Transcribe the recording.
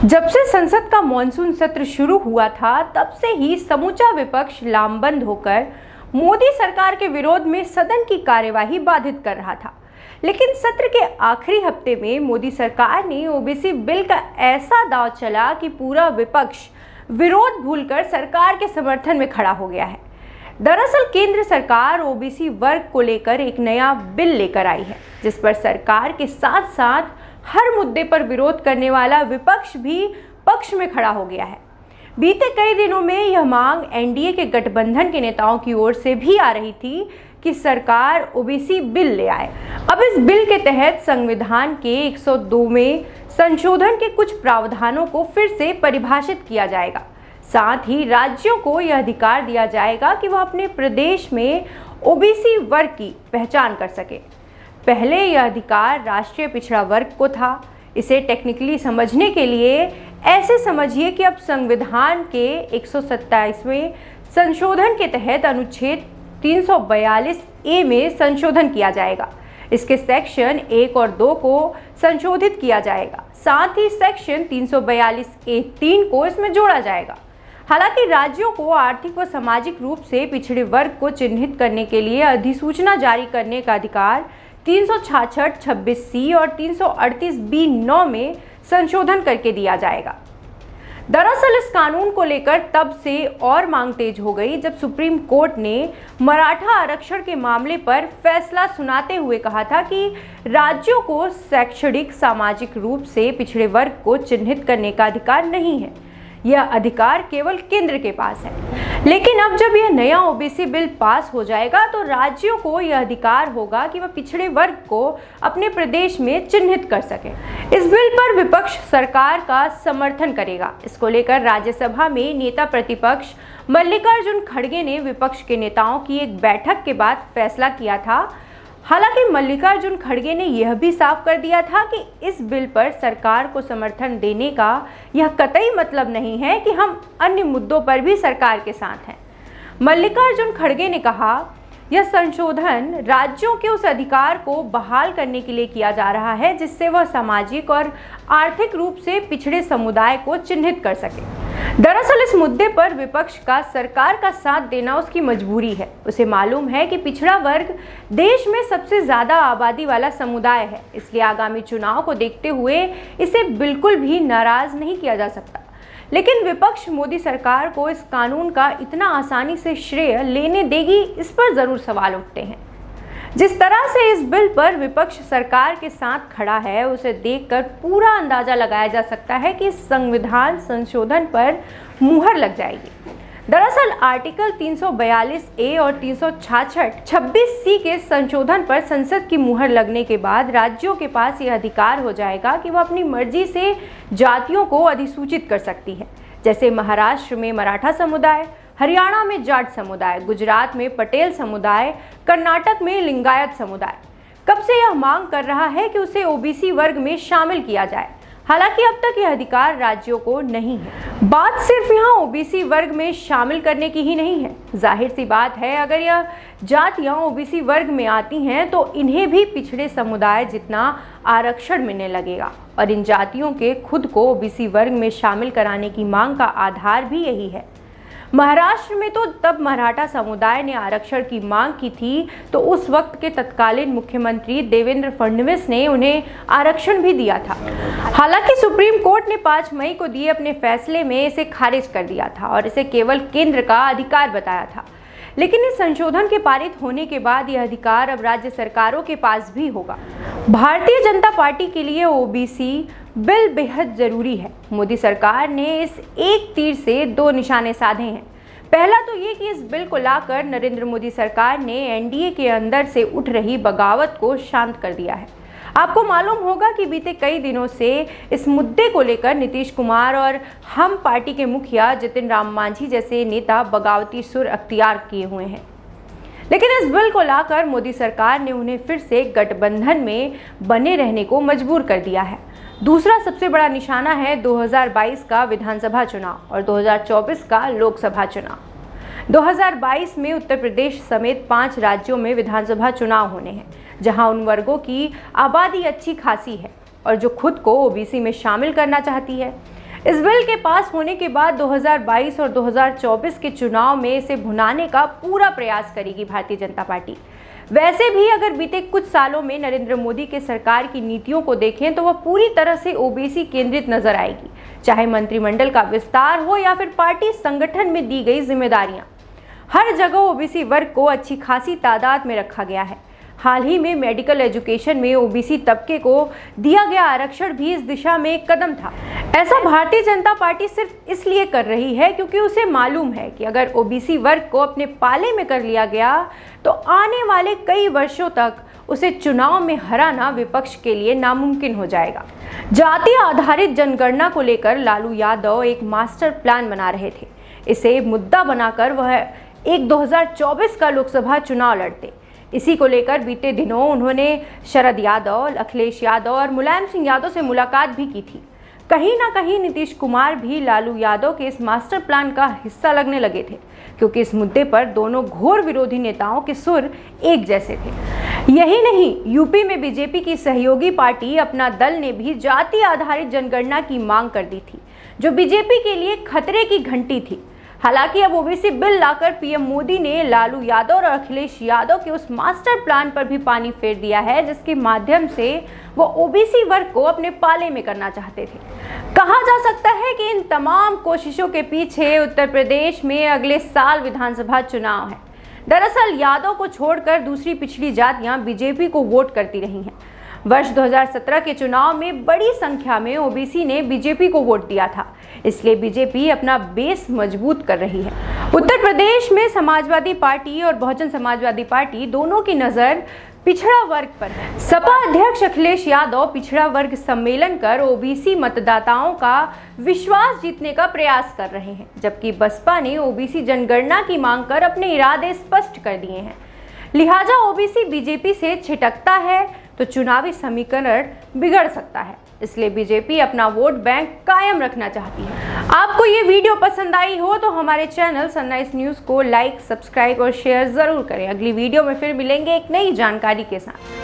जब से संसद का मॉनसून सत्र शुरू हुआ था, तब से ही समूचा विपक्ष लामबंद होकर मोदी सरकार के विरोध में सदन की कार्यवाही बाधित कर रहा था। लेकिन सत्र के आखिरी हफ्ते में मोदी सरकार ने ओबीसी बिल का ऐसा दांव चला कि पूरा विपक्ष विरोध भूलकर सरकार के समर्थन में खड़ा हो गया है। दरअसल केंद्र सरकार ओबीसी वर्ग को लेकर एक नया बिल लेकर आई है, जिस पर सरकार के साथ साथ हर मुद्दे पर विरोध करने वाला विपक्ष भी पक्ष में खड़ा हो गया है। बीते कई दिनों में यह मांग एनडीए के गठबंधन के नेताओं की ओर से भी आ रही थी कि सरकार ओबीसी बिल ले आए। अब इस बिल के तहत संविधान के 102 में संशोधन के कुछ प्रावधानों को फिर से परिभाषित किया जाएगा। साथ ही राज्यों को यह अधिकार दिया जाएगा कि वह अपने प्रदेश में ओबीसी वर्ग की पहचान कर सके। पहले यह अधिकार राष्ट्रीय पिछड़ा वर्ग को था। इसे टेक्निकली समझने के लिए ऐसे समझिए कि अब संविधान के 127वें संशोधन के तहत अनुच्छेद 342 ए में संशोधन किया जाएगा। इसके सेक्शन 1 और 2 को संशोधित किया जाएगा। साथ ही सेक्शन 342 ए 3 को इसमें जोड़ा जाएगा। हालांकि राज्यों को आर्थिक व सामाजिक रूप से पिछड़े वर्ग को चिन्हित करने के लिए अधिसूचना जारी करने का अधिकार 366 26C और 338 B9 में संशोधन करके दिया जाएगा। दरअसल इस कानून को लेकर तब से और मांग तेज हो गई जब सुप्रीम कोर्ट ने मराठा आरक्षण के मामले पर फैसला सुनाते हुए कहा था कि राज्यों को शैक्षणिक सामाजिक रूप से पिछड़े वर्ग को चिन्हित करने का अधिकार नहीं है। यह अधिकार केवल केंद्र के पास है। लेकिन अब जब यह नया ओबीसी बिल पास हो जाएगा तो राज्यों को यह अधिकार होगा कि वह पिछड़े वर्ग को अपने प्रदेश में चिन्हित कर सके। इस बिल पर विपक्ष सरकार का समर्थन करेगा। इसको लेकर राज्यसभा में नेता प्रतिपक्ष मल्लिकार्जुन खड़गे ने विपक्ष के नेताओं की एक बैठक के बाद फैसला किया था। हालांकि मल्लिकार्जुन खड़गे ने यह भी साफ कर दिया था कि इस बिल पर सरकार को समर्थन देने का यह कतई मतलब नहीं है कि हम अन्य मुद्दों पर भी सरकार के साथ हैं। मल्लिकार्जुन खड़गे ने कहा, यह संशोधन राज्यों के उस अधिकार को बहाल करने के लिए किया जा रहा है जिससे वह सामाजिक और आर्थिक रूप से पिछड़े समुदाय को चिन्हित कर सके। दरअसल इस मुद्दे पर विपक्ष का सरकार का साथ देना उसकी मजबूरी है। उसे मालूम है कि पिछड़ा वर्ग देश में सबसे ज्यादा आबादी वाला समुदाय है, इसलिए आगामी चुनाव को देखते हुए इसे बिल्कुल भी नाराज नहीं किया जा सकता। लेकिन विपक्ष मोदी सरकार को इस कानून का इतना आसानी से श्रेय लेने देगी, इस पर जरूर सवाल उठते हैं। जिस तरह से इस बिल पर विपक्ष सरकार के साथ खड़ा है, उसे देखकर पूरा अंदाजा लगाया जा सकता है कि संविधान संशोधन पर मुहर लग जाएगी। दरअसल आर्टिकल 342 ए और 366 26C के संशोधन पर संसद की मुहर लगने के बाद राज्यों के पास यह अधिकार हो जाएगा कि वह अपनी मर्जी से जातियों को अधिसूचित कर सकती है। जैसे महाराष्ट्र में मराठा समुदाय, हरियाणा में जाट समुदाय, गुजरात में पटेल समुदाय, कर्नाटक में लिंगायत समुदाय। कब से यह मांग कर रहा है कि उसे ओबीसी वर्ग में शामिल किया जाए। हालांकि अब तक यह अधिकार राज्यों को नहीं है। बात सिर्फ यहाँ ओबीसी वर्ग में शामिल करने की ही नहीं है। जाहिर सी बात है, अगर यह जातियाँ ओबीसी वर्ग में आती हैं तो इन्हें भी पिछड़े समुदाय जितना आरक्षण मिलने लगेगा और इन जातियों के खुद को ओबीसी वर्ग में शामिल कराने की मांग का आधार भी यही है। महाराष्ट्र में तो तब मराठा समुदाय ने आरक्षण की मांग की थी तो उस वक्त के तत्कालीन मुख्यमंत्री देवेंद्र फडणवीस ने उन्हें आरक्षण भी दिया था। हालांकि सुप्रीम कोर्ट ने 5 मई को दिए अपने फैसले में इसे खारिज कर दिया था और इसे केवल केंद्र का अधिकार बताया था। लेकिन इस संशोधन के पारित होने के बाद यह अधिकार अब राज्य सरकारों के पास भी होगा। भारतीय जनता पार्टी के लिए ओबीसी बिल बेहद जरूरी है। मोदी सरकार ने इस एक तीर से 2 निशाने साधे हैं। पहला तो ये कि इस बिल को लाकर नरेंद्र मोदी सरकार ने एनडीए के अंदर से उठ रही बगावत को शांत कर दिया है। आपको मालूम होगा कि बीते कई दिनों से इस मुद्दे को लेकर नीतीश कुमार और हम पार्टी के मुखिया जितिन राम मांझी जैसे नेता बगावती सुर अख्तियार किए हुए हैं। लेकिन इस बिल को लाकर मोदी सरकार ने उन्हें फिर से गठबंधन में बने रहने को मजबूर कर दिया है। दूसरा सबसे बड़ा निशाना है 2022 का विधानसभा चुनाव और 2024 का लोकसभा चुनाव। 2022 में उत्तर प्रदेश समेत 5 राज्यों में विधानसभा चुनाव होने हैं, जहां उन वर्गों की आबादी अच्छी खासी है और जो खुद को ओबीसी में शामिल करना चाहती है। इस बिल के पास होने के बाद 2022 और 2024 के चुनाव में इसे भुनाने का पूरा प्रयास करेगी भारतीय जनता पार्टी। वैसे भी अगर बीते कुछ सालों में नरेंद्र मोदी के सरकार की नीतियों को देखें तो वह पूरी तरह से ओबीसी केंद्रित नजर आएगी, चाहे मंत्रिमंडल का विस्तार हो या फिर पार्टी संगठन में दी गई जिम्मेदारियां। हर जगह ओबीसी वर्ग को अच्छी खासी तादाद में रखा गया है। हाल ही में मेडिकल एजुकेशन में ओबीसी तबके को दिया गया आरक्षण भी इस दिशा में एक कदम था। ऐसा भारतीय जनता पार्टी सिर्फ इसलिए कर रही है क्योंकि उसे मालूम है कि अगर ओबीसी वर्ग को अपने पाले में कर लिया गया तो आने वाले कई वर्षों तक उसे चुनाव में हराना विपक्ष के लिए नामुमकिन हो जाएगा। जाति आधारित जनगणना को लेकर लालू यादव एक मास्टर प्लान बना रहे थे। इसे मुद्दा बनाकर वह एक 2024 का लोकसभा चुनाव लड़ते। इसी को लेकर बीते दिनों उन्होंने शरद यादव, अखिलेश यादव और मुलायम सिंह यादव से मुलाकात भी की थी। कहीं ना कहीं नीतीश कुमार भी लालू यादव के इस मास्टर प्लान का हिस्सा लगने लगे थे, क्योंकि इस मुद्दे पर दोनों घोर विरोधी नेताओं के सुर एक जैसे थे। यही नहीं, यूपी में बीजेपी की सहयोगी पार्टी अपना दल ने भी जाति आधारित जनगणना की मांग कर दी थी, जो बीजेपी के लिए खतरे की घंटी थी। हालांकि अब ओबीसी बिल लाकर पीएम मोदी ने लालू यादव और अखिलेश यादव के उस मास्टर प्लान पर भी पानी फेर दिया है, जिसके माध्यम से वो ओबीसी वर्ग को अपने पाले में करना चाहते थे। कहा जा सकता है कि इन तमाम कोशिशों के पीछे उत्तर प्रदेश में अगले साल विधानसभा चुनाव है। दरअसल यादव को छोड़कर दूसरी पिछड़ी जातियां बीजेपी को वोट करती रही हैं। वर्ष 2017 के चुनाव में बड़ी संख्या में ओबीसी ने बीजेपी को वोट दिया था, इसलिए बीजेपी अपना बेस मजबूत कर रही है। उत्तर प्रदेश में समाजवादी पार्टी और बहुजन समाजवादी पार्टी दोनों की नजर पिछड़ा वर्ग पर है। सपा अध्यक्ष अखिलेश यादव पिछड़ा वर्ग सम्मेलन कर ओबीसी मतदाताओं का विश्वास जीतने का प्रयास कर रहे हैं, जबकि बसपा ने ओबीसी जनगणना की मांग कर अपने इरादे स्पष्ट कर दिए हैं। लिहाजा ओबीसी बीजेपी से छिटकता है तो चुनावी समीकरण बिगड़ सकता है, इसलिए बीजेपी अपना वोट बैंक कायम रखना चाहती है। आपको ये वीडियो पसंद आई हो तो हमारे चैनल सनराइज न्यूज़ को लाइक, सब्सक्राइब और शेयर जरूर करें। अगली वीडियो में फिर मिलेंगे एक नई जानकारी के साथ।